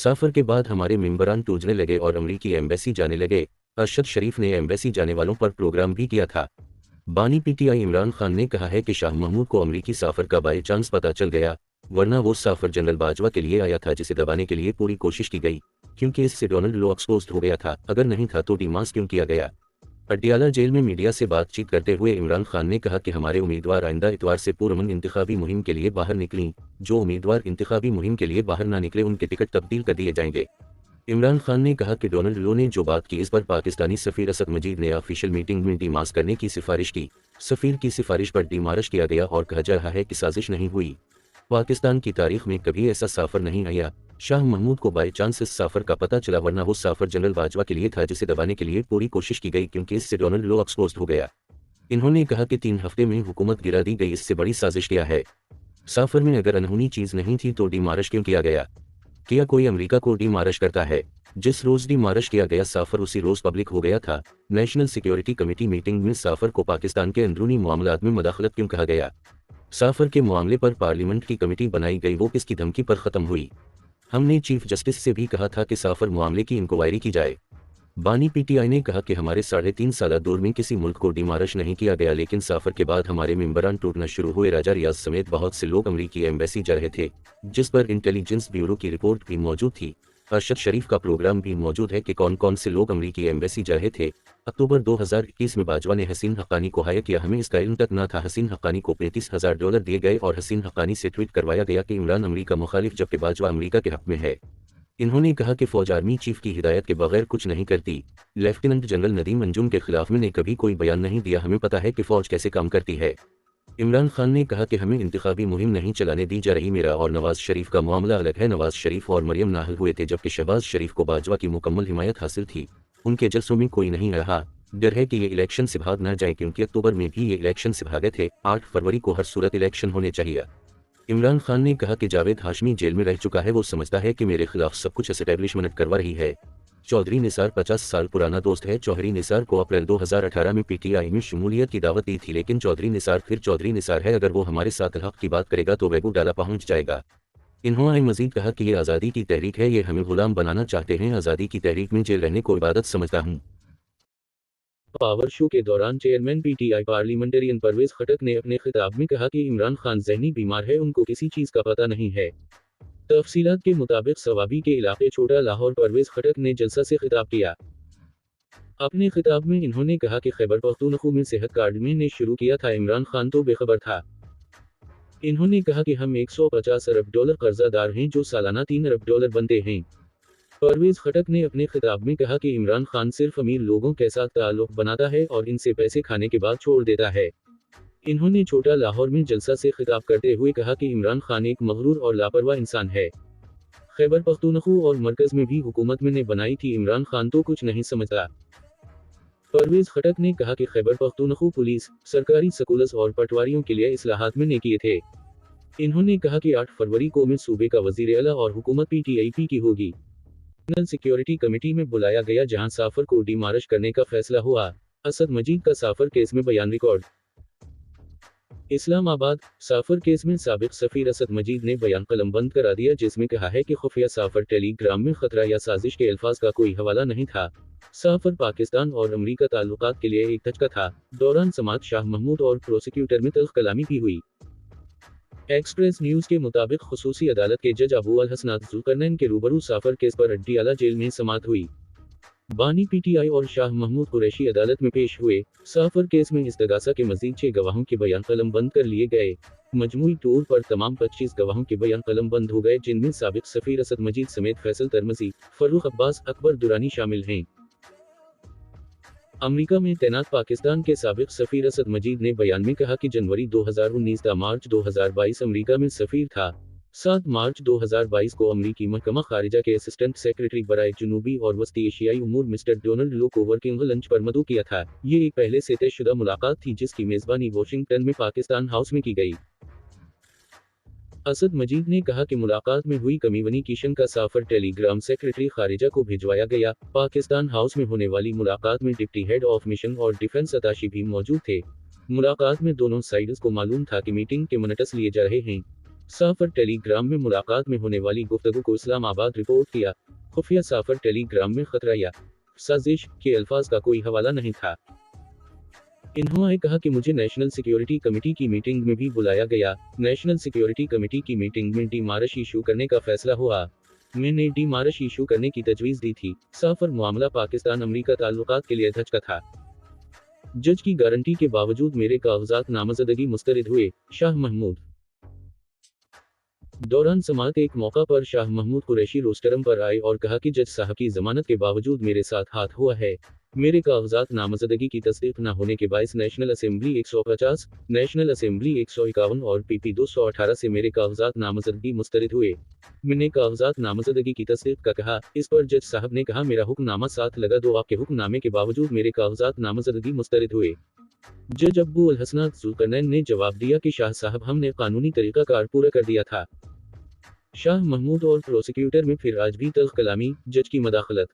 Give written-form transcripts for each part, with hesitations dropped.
सफर के बाद हमारे मेंबरान टूटने लगे और अमरीकी एम्बेसी जाने लगे। अरशद शरीफ ने एम्बेसी जाने वालों पर प्रोग्राम भी किया था। बानी पीटीआई इमरान खान ने कहा है कि शाह महमूद को अमरीकी सफर का बाई चांस पता चल गया, वरना वो सफर जनरल बाजवा के लिए आया था जिसे दबाने के लिए पूरी कोशिश की गई, क्योंकि इससे डोनाल्ड लो एक्सपोज हो गया था। अगर नहीं था तो डिमांस क्यों किया गया। पटियाला जेल में मीडिया से बातचीत करते हुए इमरान खान ने कहा कि हमारे उम्मीदवार आइंदा इतवार से पुरअमन इंतखाबी मुहिम के लिए बाहर निकलें। जो उम्मीदवार इंतखाबी मुहिम के लिए बाहर ना निकले उनके टिकट तब्दील कर दिए जाएंगे। इमरान खान ने कहा कि डोनाल्ड लो ने जो बात की इस पर पाकिस्तानी सफीर असद मजीद ने ऑफिशियल मीटिंग में डिमार्श करने की सिफारिश की। सफीर की सिफारिश पर डिमार्श किया गया और कहा जा रहा है कि साजिश नहीं हुई। पाकिस्तान की तारीख में कभी ऐसा सफर नहीं आया। शाह महमूद को बाई चांस इस सफर का पता चला, वरना वो सफर जनरल बाजवा के लिए था जिसे दबाने के लिए पूरी कोशिश की गई, क्योंकि इससे डोनाल्ड लो एक्सपोज हो गया। इन्होंने कहा कि 3 हफ्ते में हुकूमत गिरा दी गई, इससे बड़ी साजिश क्या है। सफर में अगर अनहोनी चीज नहीं थी तो डिमार्श क्यों किया गया। क्या कोई अमेरिका को डिमार्श करता है। जिस रोज डिमार्श किया गया सफर उसी रोज पब्लिक हो गया था। नेशनल सिक्योरिटी कमेटी मीटिंग में सफर को पाकिस्तान के अंदरूनी मामलात में मदाखलत क्यों कहा गया। सफर के मामले पर पार्लियामेंट की कमेटी बनाई गई, वो किसकी धमकी पर खत्म हुई। हमने चीफ जस्टिस से भी कहा था कि सफर मामले की इंक्वायरी की जाए। बानी पीटीआई ने कहा कि हमारे 3.5 साल दौर में किसी मुल्क को डिमार्श नहीं किया गया, लेकिन सफर के बाद हमारे मेंबरान टूटना शुरू हुए। राजा रियाज समेत बहुत से लोग अमरीकी एम्बेसी जा रहे थे, जिस पर इंटेलिजेंस ब्यूरो की रिपोर्ट भी मौजूद थी। अरशद शरीफ का प्रोग्राम भी मौजूद है कि कौन कौन से लोग अमरीकी एम्बेसी जा रहे थे। अक्टूबर 2021 में बाजवा ने हसीन हक्कानी को हायर किया, हमें इसका इल्म तक न था। हसीन हक्कानी को $35,000 दिए गए और हसीन हक्कानी से ट्वीट करवाया गया कि इमरान अमरीका मुखालिफ, जबकि बाजवा अमरीका के हक में है। इन्होंने कहा कि फौज आर्मी चीफ की हिदायत के बगैर कुछ नहीं करती। लेफ्टिनेंट जनरल नदीम अंजुम के खिलाफ मैंने कभी कोई बयान नहीं दिया, हमें पता है कि फौज कैसे काम करती है। इमरान खान ने कहा कि हमें इंतखाबी मुहिम नहीं चलाने दी जा रही। मेरा और नवाज शरीफ का मामला अलग है। नवाज शरीफ और मरियम नाहल हुए थे, जबकि शहबाज शरीफ को बाजवा की मुकम्मल हिमायत हासिल थी। उनके जलसों में कोई नहीं रहा। डर है कि ये इलेक्शन से भाग न जाए, क्योंकि अक्टूबर में भी ये इलेक्शन से भागे थे। 8 फरवरी को हर सूरत इलेक्शन होने चाहिए। इमरान खान ने कहा कि जावेद हाशमी जेल में रह चुका है, वो समझता है कि मेरे खिलाफ सब कुछ एस्टेब्लिशमेंट करवा रही है। चौधरी निसार 50 साल पुराना दोस्त है। चौधरी निसार को अप्रैल 2018 में पीटीआई में शमूलियत की दावत दी थी, लेकिन चौधरी निसार फिर चौधरी निसार है। अगर वो हमारे साथ हक की बात करेगा तो वेगू डाला पहुंच जाएगा। इन्होंने मजीद कहा कि ये आज़ादी की तहरीक है, ये हमें गुलाम बनाना चाहते हैं। आज़ादी की तहरीक में जेल रहने को इबादत समझता हूँ। पावर शो के दौरान चेयरमैन पीटीआई पार्लियामेंटेरियन परवेज खटक ने अपने खिताब में कहा कि इमरान खान जहनी बीमार है, उनको किसी चीज का पता नहीं है। तफसीलात के मुताबिक सवाबी के इलाके छोटा लाहौर परवेज खटक ने जलसा से खिताब किया। अपने खिताब में इन्होंने कहा कि खैबर पख्तूनख्वा में सेहत कार्ड में ने शुरू किया था, इमरान खान तो बेखबर था। इन्होंने कहा कि हम $150 अरब कर्जादार हैं, जो सालाना $3 अरब बनते हैं। परवेज खटक ने अपने खिताब में कहा कि इमरान खान सिर्फ अमीर लोगों के साथ ताल्लुक बनाता है और इनसे पैसे खाने के बाद छोड़ देता है। इन्होंने छोटा लाहौर में जलसा से खिताब करते हुए कहा कि इमरान खान एक मगरूर और लापरवाह इंसान है। खैबर पख्तूनख्वा और मरकज में भी हुकूमत मैंने बनाई थी, इमरान खान तो कुछ नहीं समझता। परवेज खटक ने कहा कि खैबर पख्तूनख्वा पुलिस, सरकारी स्कूल्स और पटवारियों के लिए इस्लाहात मैंने किए थे। इन्होंने कहा कि 8 फरवरी को मैं सूबे का वजीर आला और हुकूमत पीटीआईपी की होगी। नेशनल सिक्योरिटी कमेटी में बुलाया गया, जहां सफर को डिमार्श करने का फैसला हुआ। असद मजीद का सफर केस में बयान रिकॉर्ड। इस्लामाबाद। सफर केस में साबिक सफीर असद मजीद ने बयान कलमबंद करा दिया, जिसमें कहा है कि खुफिया सफर टेलीग्राम में खतरा या साजिश के अल्फाज का कोई हवाला नहीं था। सफर पाकिस्तान और अमरीका ताल्लुकात के लिए एक धचका था। दौरान समात शाह महमूद और प्रोसिक्यूटर में तल्ख कलामी भी हुई। एक्सप्रेस न्यूज के मुताबिक खुसूसी अदालत के जज अबू अल हसनात जुल्करनैन के रूबरू सफर केस पर अड्डियाला जेल में समात हुई। बानी पीटीआई और शाह महमूद कुरैशी अदालत में पेश हुए। सफर केस में इस्तगासा के मजीद 6 गवाहों के बयान कलमबंद कर लिए गए। मजमूई तौर पर तमाम 25 गवाहों के बयान कलमबंद हो गए, जिनमें साबिक सफीर असद मजीद समेत फैसल तरमजी, फर्रुख अब्बास, अकबर दुरानी शामिल हैं। अमेरिका में तैनात पाकिस्तान के साबिक सफीर असद मजीद ने बयान में कहा कि जनवरी 2019 था मार्च 2022 अमेरिका में सफीर था। 7 मार्च 2022 को अमरीकी महकमा खारिजा के असिस्टेंट सेक्रेटरी बराए जनूबी और वस्ती एशियाई उमूर मिस्टर डोनाल्ड लो को वर्किंग लंच पर मदऊ किया था। ये एक पहले से तयशुदा मुलाकात थी, जिसकी मेजबानी वॉशिंगटन में पाकिस्तान हाउस में की गई। असद मजीद ने कहा कि मुलाकात में हुई कम्युनिकेशन का सफर टेलीग्राम सेक्रेटरी खारिजा को भिजवाया गया। पाकिस्तान हाउस में होने वाली मुलाकात में डिप्टी हेड ऑफ मिशन और डिफेंस अताशी भी मौजूद थे। मुलाकात में दोनों साइड्स को मालूम था कि मीटिंग के मिनट्स लिए जा रहे हैं। साफर टेलीग्राम में मुलाकात में होने वाली गुफ्तगू को इस्लामाबाद रिपोर्ट किया। खुफिया साफर टेलीग्राम में खतरा या साजिश के अल्फाज का कोई हवाला नहीं था। इन्होंने कहा कि मुझे नेशनल सिक्योरिटी कमेटी की मीटिंग में भी बुलाया गया। नेशनल सिक्योरिटी कमेटी की मीटिंग में डीमार्श इशू करने का फैसला हुआ। मैंने डीमार्श इशू करने की तजवीज़ दी थी। साफर मामला पाकिस्तान अमरीका ताल्लुकात के लिए धचका था। जज की गारंटी के बावजूद मेरे कागजात नामजदगी मुस्तरद हुए। शाह महमूद दौरान समाअत एक मौका पर शाह महमूद कुरैशी रोस्टरम पर आए और कहा कि जज साहब की जमानत के बावजूद मेरे साथ हाथ हुआ है। मेरे कागजात नामजदगी की तस्दीक न होने के बायस नेशनल असेंबली 150, नेशनल असेंबली 151 और पीपी 218 से मेरे कागजात नामजदगी मुस्तरद हुए। मैंने कागजात नामजदगी की तस्दीक का कहा। इस पर जज साहब ने कहा मेरा हुक्मनामा साथ लगा दो। आपके हुक्मनामे के बावजूद मेरे कागजात नामजदगी मुस्तरद हुए। जज अब्बू अल हसनात जुल्करनैन ने जवाब दिया कि शाह साहब हमने कानूनी तरीकाकार पूरा कर दिया था। शाह महमूद और प्रोसिक्यूटर में फिर आज भी तल्ख कलामी, जज की मदाखलत।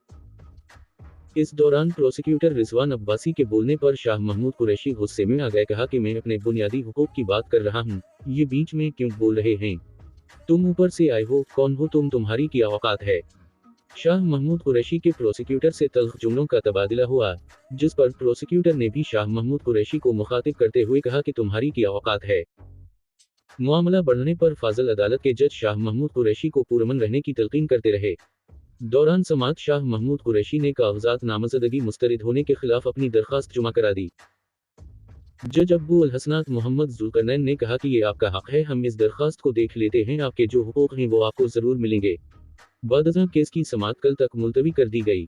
इस दौरान प्रोसिक्यूटर रिजवान अब्बासी के बोलने पर शाह महमूद कुरैशी गुस्से में आ गए। कहा कि मैं अपने बुनियादी हुकूक की बात कर रहा हूँ, ये बीच में क्यों बोल रहे हैं? तुम ऊपर से आए हो, कौन हो तुम, तुम्हारी क्या औकात है? शाह महमूद कुरैशी के प्रोसिक्यूटर से तल्ख जुमलों का तबादला हुआ, जिस पर प्रोसिक्यूटर ने भी शाह महमूद कुरैशी को मुखातिब करते हुए कहा कि तुम्हारी क्या औकात है। मामला बढ़ने पर फाजल अदालत के जज शाह महमूद कुरैशी को पुरअमन रहने की तलकीन करते रहे। दौरान समाअत शाह महमूद कुरैशी ने कागजात नामजदगी मुस्तरद होने के खिलाफ अपनी दरखास्त जुमा करा दी। जज अब्बू अल हसनात मोहम्मद जुल्करनैन ने कहा कि ये आपका हक है, हम इस दरखास्त को देख लेते हैं, आपके जो हुकूक हैं वो आपको जरूर मिलेंगे। बदअज़ा केस की समाअत कल तक मुलतवी कर दी गई।